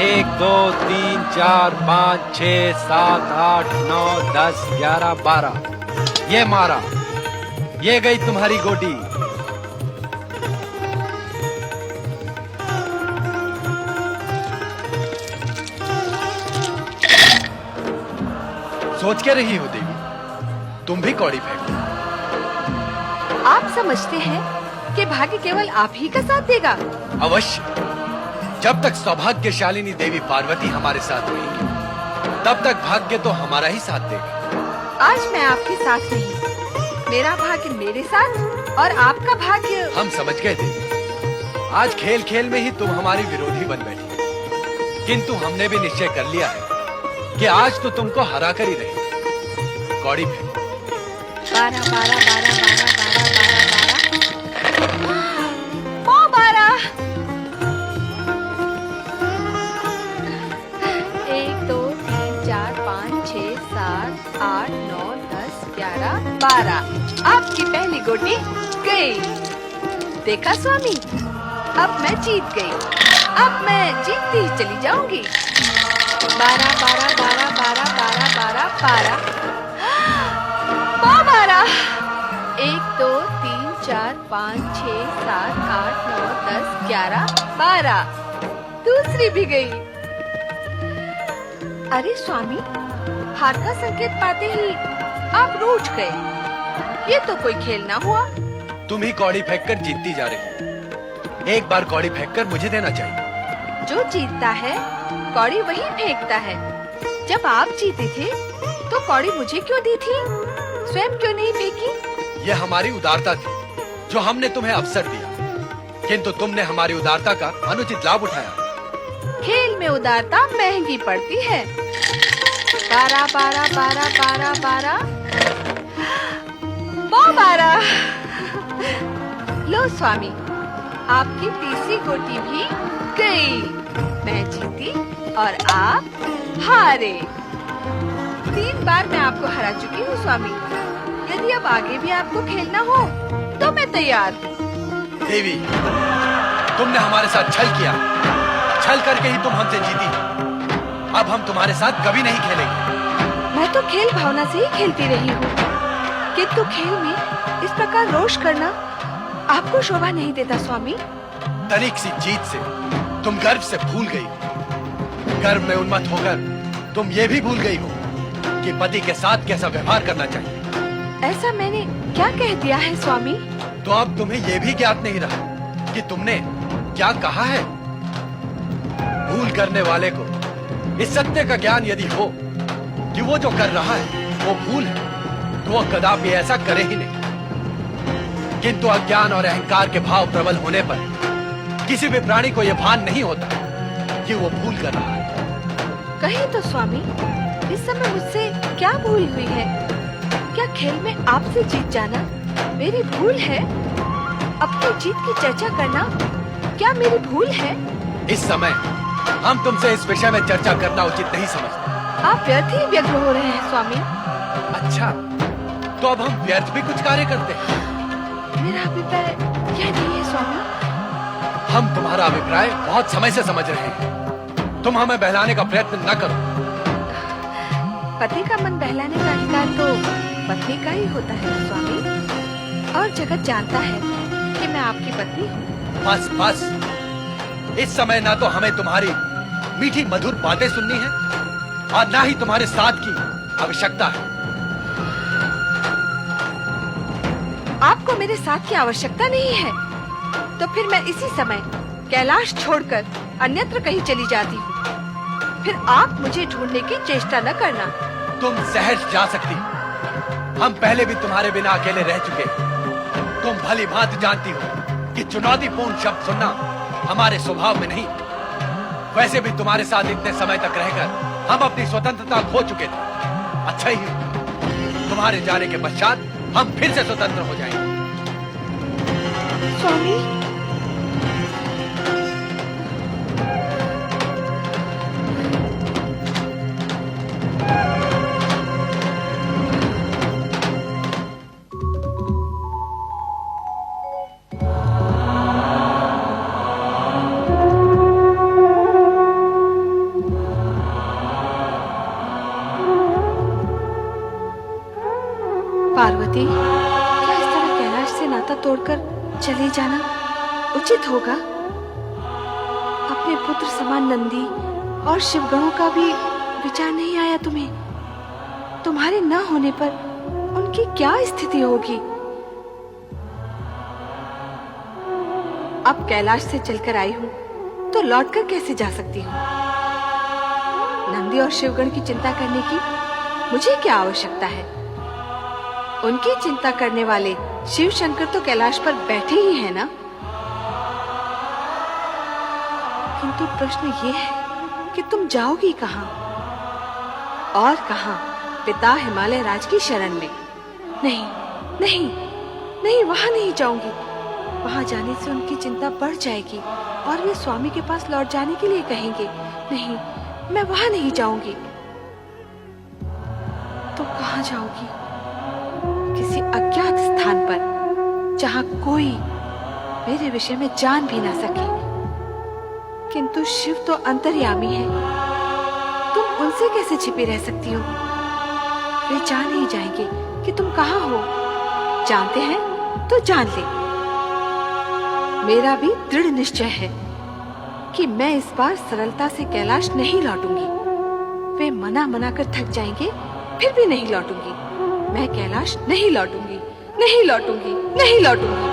1 2 3 4 5 6 7 8 9 10 11 12। ये मारा, ये गई तुम्हारी गोटी। सोच के रही हो देवी, तुम भी कौड़ी फेंको। आप समझते हैं कि भाग्य केवल आप ही का साथ देगा? अवश्य, जब तक सौभाग्यशालिनी देवी पार्वती हमारे साथ रहेंगी, तब तक भाग्य तो हमारा ही साथ देगा। आज मैं आपके साथ नहीं, मेरा भाग्य मेरे साथ और आपका भाग्य। हम समझ गए देवी, आज खेल खेल में ही तुम हमारी विरोधी बन बैठी, किंतु हमने भी निश्चय कर लिया है कि आज तो तुमको हरा कर ही रहेंगे। कौड़ी फेंको। 12 12 12 12 12 1 2 3 4 5 6 7 8 9 10 11 12। आपकी पहली गोटी गई। देखा स्वामी, अब मैं जीत गई। अब मैं जीतती ही चली जाऊंगी। 12 12 12 12 12 12 12 12। 1 2 3 4 5 6 7 8 9 10 11 12। दूसरी भी गई। अरे स्वामी, हार का संकेत पाते ही आप रूठ गए। ये तो कोई खेल ना हुआ। तुम ही कौड़ी फेंककर जीतती जा रही हो। एक बार कौड़ी फेंककर मुझे देना चाहिए। जो जीतता है कौड़ी वही फेंकता है। जब आप जीते थे तो कौड़ी मुझे क्यों दी थी? स्वयं क्यों नहीं फेंकी? यह हमारी उदारता थी जो हमने तुम्हें अवसर दिया, किंतु तुमने हमारी उदारता का अनुचित लाभ उठाया। खेल में उदारता महंगी पड़ती है। 12 12 12 12 12 12। लो स्वामी, आपकी तीसरी गोटी भी गई। मैं जीती और आप हारे। 3 बार मैं आपको हरा चुकी हूँ स्वामी। यदि अब आगे भी आपको खेलना हो तो मैं तैयार हूँ। देवी, तुमने हमारे साथ छल किया, छल करके ही तुम हमसे जीती। अब हम तुम्हारे साथ कभी नहीं खेलेंगे। मैं तो खेल भावना से ही खेलती रही हूँ, किंतु खेल में इस प्रकार रोष करना आपको शोभा नहीं देता स्वामी। तनिक सी जीत से तुम गर्व से भूल गई। गर्व में उन्मत्त होकर तुम ये भी भूल गई हो कि पति के साथ कैसा व्यवहार करना चाहिए। ऐसा मैंने क्या कह दिया है स्वामी? तो अब तुम्हें ये भी ज्ञात नहीं रहा कि तुमने क्या कहा है। भूल करने वाले को इस सत्य का ज्ञान यदि हो कि वो जो कर रहा है वो भूल है, तो वो कदापि ऐसा करे ही नहीं। किंतु अज्ञान और अहंकार के भाव प्रबल होने पर किसी भी प्राणी को यह भान नहीं होता कि वो भूल कर रहा है। कहीं तो स्वामी, इस समय मुझसे क्या भूल हुई है? क्या खेल में आपसे जीत जाना मेरी भूल है? अपनी जीत की चर्चा करना क्या मेरी भूल है? इस समय हम तुमसे इस विषय में चर्चा करना उचित नहीं समझते। आप व्यर्थ ही व्यग्र हो रहे हैं स्वामी। अच्छा, तो अब हम व्यर्थ भी कुछ कार्य करते हैं। मेरा अभिप्राय यह नहीं है स्वामी। हम तुम्हारा अभिप्राय बहुत समय से समझ रहे हैं। तुम हमें बहलाने का प्रयत्न न करो। पति का मन बहलाने का अधिकार तो पत्नी का ही होता है स्वामी, और जगत जानता है कि मैं आपकी पत्नी हूँ। बस बस, इस समय ना तो हमें तुम्हारी मीठी मधुर बातें सुननी है और ना ही तुम्हारे साथ की आवश्यकता है। आपको मेरे साथ की आवश्यकता नहीं है तो फिर मैं इसी समय कैलाश छोड़कर अन्यत्र कहीं चली जाती हूँ। फिर आप मुझे ढूंढने की चेष्टा न करना। तुम सहज जा सकती हो। हम पहले भी तुम्हारे बिना अकेले रह चुके। तुम भली भांति जानती हो कि चुनौतीपूर्ण शब्द सुनना हमारे स्वभाव में नहीं। वैसे भी तुम्हारे साथ इतने समय तक रहकर हम अपनी स्वतंत्रता खो चुके थे। अच्छा ही तुम्हारे जाने के पश्चात हम फिर से स्वतंत्र हो जाएंगे। स्वामी, चले जाना उचित होगा। अपने पुत्र समान नंदी और शिवगणों का भी विचार नहीं आया तुम्हें? तुम्हारे न होने पर उनकी क्या स्थिति होगी? अब कैलाश से चलकर आई हूँ तो लौटकर कैसे जा सकती हूँ? नंदी और शिवगण की चिंता करने की मुझे क्या आवश्यकता है? उनकी चिंता करने वाले शिव शंकर तो कैलाश पर बैठे ही हैं ना। किंतु प्रश्न ये है कि तुम जाओगी कहाँ? और कहाँ? पिता हिमालय राज की शरण में। नहीं नहीं नहीं, वहां नहीं जाऊंगी। वहां जाने से उनकी चिंता बढ़ जाएगी और वे स्वामी के पास लौट जाने के लिए कहेंगे। नहीं, मैं वहां नहीं जाऊंगी। तो कहाँ जाओगी? किसी अज्ञात स्थान पर जहां कोई मेरे विषय में जान भी ना सके। किंतु शिव तो अंतर्यामी है, तुम उनसे कैसे छिपी रह सकती हो? वे जान ही जाएंगे कि तुम कहाँ हो। जानते हैं तो जान ले। मेरा भी दृढ़ निश्चय है कि मैं इस बार सरलता से कैलाश नहीं लौटूंगी। वे मना मना कर थक जाएंगे, फिर भी नहीं लौटूंगी। मैं कैलाश नहीं लौटूंगी, नहीं लौटूंगी, नहीं लौटूंगी।